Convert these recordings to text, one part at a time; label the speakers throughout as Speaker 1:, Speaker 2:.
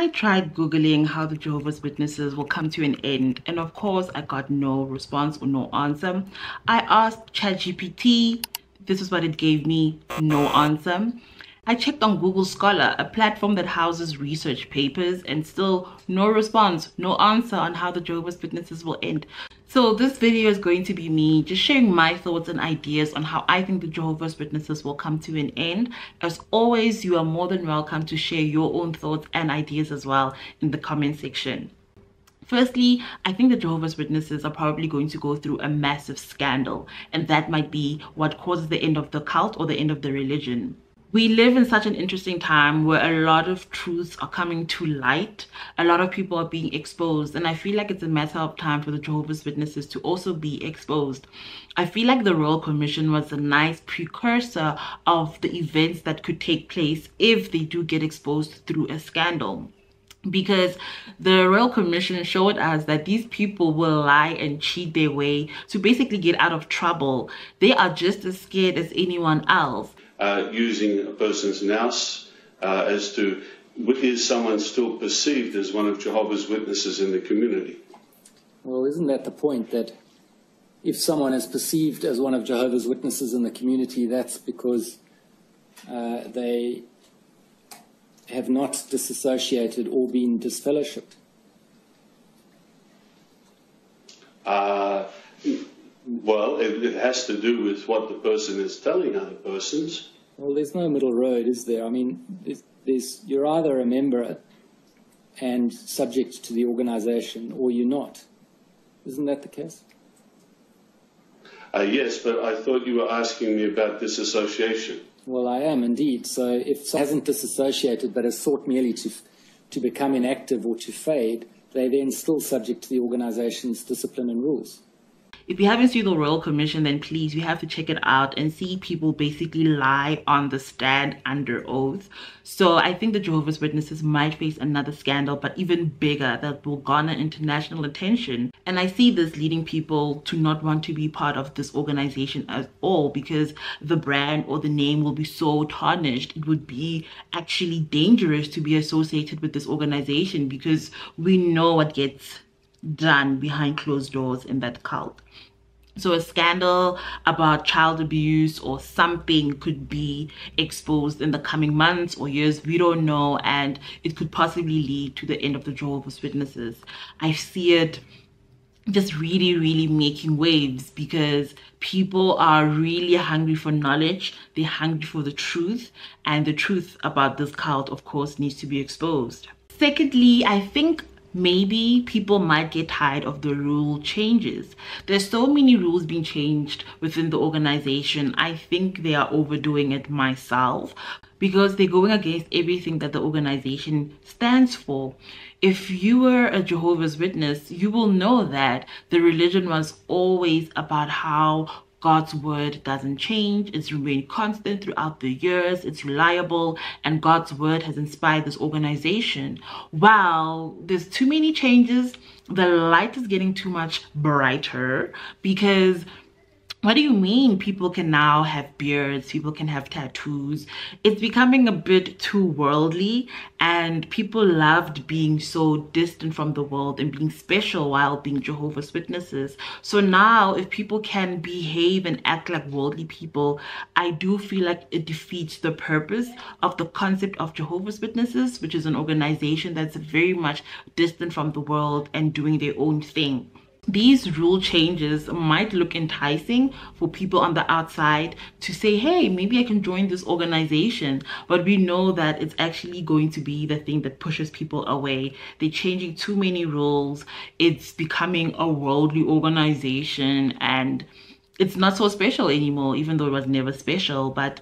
Speaker 1: I tried Googling how the Jehovah's Witnesses will come to an end, and of course I got no response or no answer. I asked ChatGPT, this is what it gave me, no answer. I checked on Google Scholar, a platform that houses research papers, and still no response, no answer on how the Jehovah's Witnesses will end. So this video is going to be me just sharing my thoughts and ideas on how I think the Jehovah's Witnesses will come to an end. As always, you are more than welcome to share your own thoughts and ideas as well in the comment section. Firstly, I think the Jehovah's Witnesses are probably going to go through a massive scandal, and that might be what causes the end of the cult or the end of the religion. We live in such an interesting time where a lot of truths are coming to light. A lot of people are being exposed, and I feel like it's a matter of time for the Jehovah's Witnesses to also be exposed. I feel like the Royal Commission was a nice precursor of the events that could take place if they do get exposed through a scandal. Because the Royal Commission showed us that these people will lie and cheat their way to basically get out of trouble. They are just as scared as anyone else.
Speaker 2: Using a person's nous as to is someone still perceived as one of Jehovah's Witnesses in the community?
Speaker 3: Well, isn't that the point, that if someone is perceived as one of Jehovah's Witnesses in the community, that's because they have not disassociated or been disfellowshipped?
Speaker 2: Well, it has to do with what the person is telling other persons.
Speaker 3: Well, there's no middle road, is there? I mean, you're either a member and subject to the organization, or you're not. Isn't that the case?
Speaker 2: Yes, but I thought you were asking me about disassociation.
Speaker 3: Well, I am indeed. So if someone hasn't disassociated but has sought merely to become inactive or to fade, they're then still subject to the organization's discipline and rules.
Speaker 1: If you haven't seen the Royal Commission, then please, you have to check it out and see people basically lie on the stand under oath. So I think the Jehovah's Witnesses might face another scandal, but even bigger, that will garner international attention. And I see this leading people to not want to be part of this organization at all, because the brand or the name will be so tarnished. It would be actually dangerous to be associated with this organization, because we know what gets done behind closed doors in that cult. So a scandal about child abuse or something could be exposed in the coming months or years, we don't know, and it could possibly lead to the end of the Jehovah's Witnesses. I see it just really making waves, because people are really hungry for knowledge. They're hungry for the truth, and the truth about this cult, of course, needs to be exposed. Secondly, I think maybe people might get tired of the rule changes. There's so many rules being changed within the organization. I think they are overdoing it myself, because they're going against everything that the organization stands for. If you were a Jehovah's Witness, you will know that the religion was always about how God's word doesn't change. It's remained constant throughout the years. It's reliable, and God's word has inspired this organization. Wow, there's too many changes. The light is getting too much brighter, because what do you mean people can now have beards, people can have tattoos? It's becoming a bit too worldly, and people loved being so distant from the world and being special while being Jehovah's Witnesses. So now if people can behave and act like worldly people, I do feel like it defeats the purpose of the concept of Jehovah's Witnesses, which is an organization that's very much distant from the world and doing their own thing. These rule changes might look enticing for people on the outside to say, hey, maybe I can join this organization, but we know that it's actually going to be the thing that pushes people away. They're changing too many rules. It's becoming a worldly organization, and it's not so special anymore, even though it was never special. But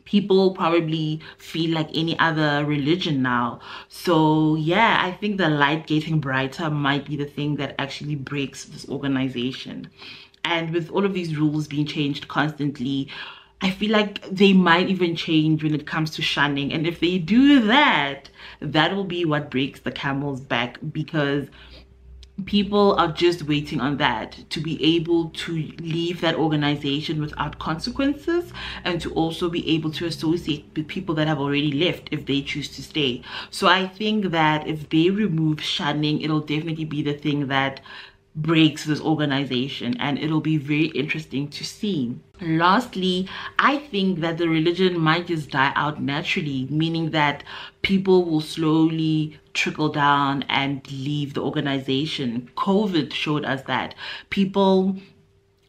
Speaker 1: people probably feel like any other religion now. So yeah, I think the light getting brighter might be the thing that actually breaks this organization. And with all of these rules being changed constantly, I feel like they might even change when it comes to shunning. And if they do that, that will be what breaks the camel's back, because people are just waiting on that, to be able to leave that organization without consequences, and to also be able to associate with people that have already left if they choose to stay. So I think that if they remove shunning, it'll definitely be the thing that breaks this organization, and it'll be very interesting to see. Lastly, I think that the religion might just die out naturally, meaning that people will slowly trickle down and leave the organization. COVID showed us that people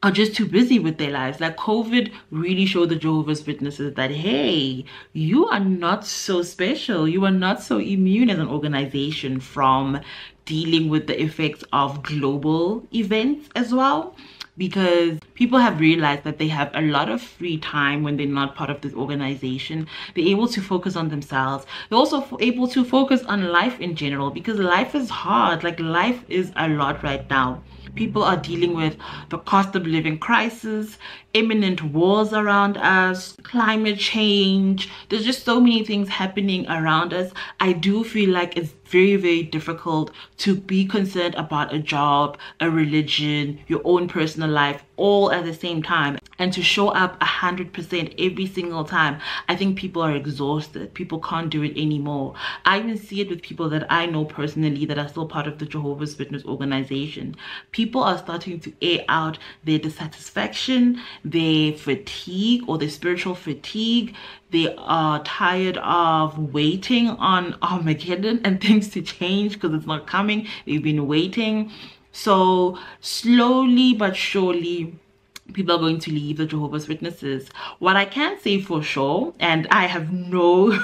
Speaker 1: are just too busy with their lives. Like, COVID really showed the Jehovah's Witnesses that, hey, you are not so special. You are not so immune as an organization from dealing with the effects of global events as well, because people have realized that they have a lot of free time when they're not part of this organization. They're able to focus on themselves. They're also able to focus on life in general, because life is hard. Like, life is a lot right now. People are dealing with the cost of living crisis, imminent wars around us, climate change. There's just so many things happening around us. I do feel like it's very, very difficult to be concerned about a job, a religion, your own personal life, all at the same time, and to show up 100% every single time. I think people are exhausted. People can't do it anymore. I even see it with people that I know personally that are still part of the Jehovah's Witness organization. People are starting to air out their dissatisfaction, their fatigue, or their spiritual fatigue. They are tired of waiting on Armageddon and things to change because it's not coming. They've been waiting. So slowly but surely, people are going to leave the Jehovah's Witnesses. What I can say for sure, and I have no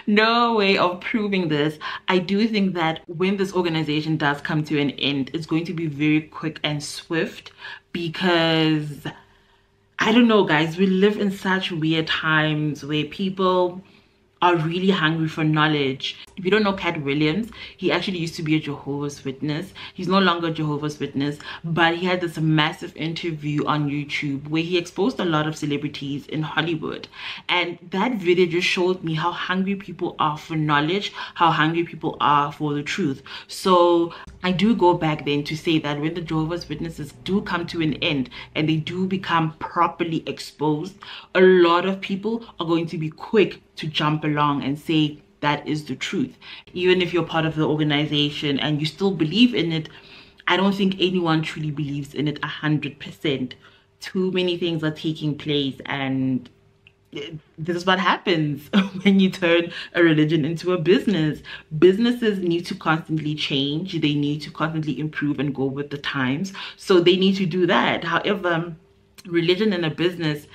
Speaker 1: no way of proving this, I do think that when this organization does come to an end, it's going to be very quick and swift, because I don't know, guys, we live in such weird times where people are really hungry for knowledge. If you don't know Cat Williams, he actually used to be a Jehovah's Witness. He's no longer a Jehovah's Witness, but he had this massive interview on YouTube where he exposed a lot of celebrities in Hollywood. And that video just showed me how hungry people are for knowledge, how hungry people are for the truth. So I do go back then to say that when the Jehovah's Witnesses do come to an end and they do become properly exposed, a lot of people are going to be quick to jump along and say that is the truth. Even if you're part of the organization and you still believe in it, I don't think anyone truly believes in it 100%. Too many things are taking place, and this is what happens when you turn a religion into a business. Businesses need to constantly change. They need to constantly improve and go with the times. So they need to do that. However, religion and a business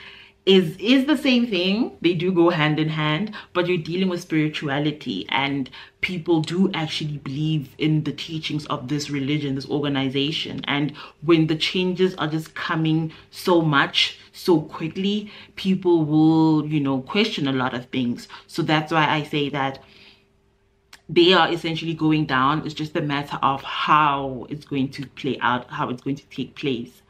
Speaker 1: is the same thing. They do go hand in hand, but you're dealing with spirituality, and people do actually believe in the teachings of this religion, this organization. And when the changes are just coming so much so quickly, people will, you know, question a lot of things. So that's why I say that they are essentially going down. It's just a matter of how it's going to play out, how it's going to take place.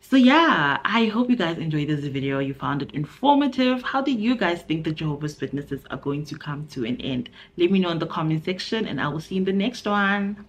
Speaker 1: So yeah, I hope you guys enjoyed this video. You found it informative. How do you guys think the Jehovah's Witnesses are going to come to an end? Let me know in the comment section, and I will see you in the next one.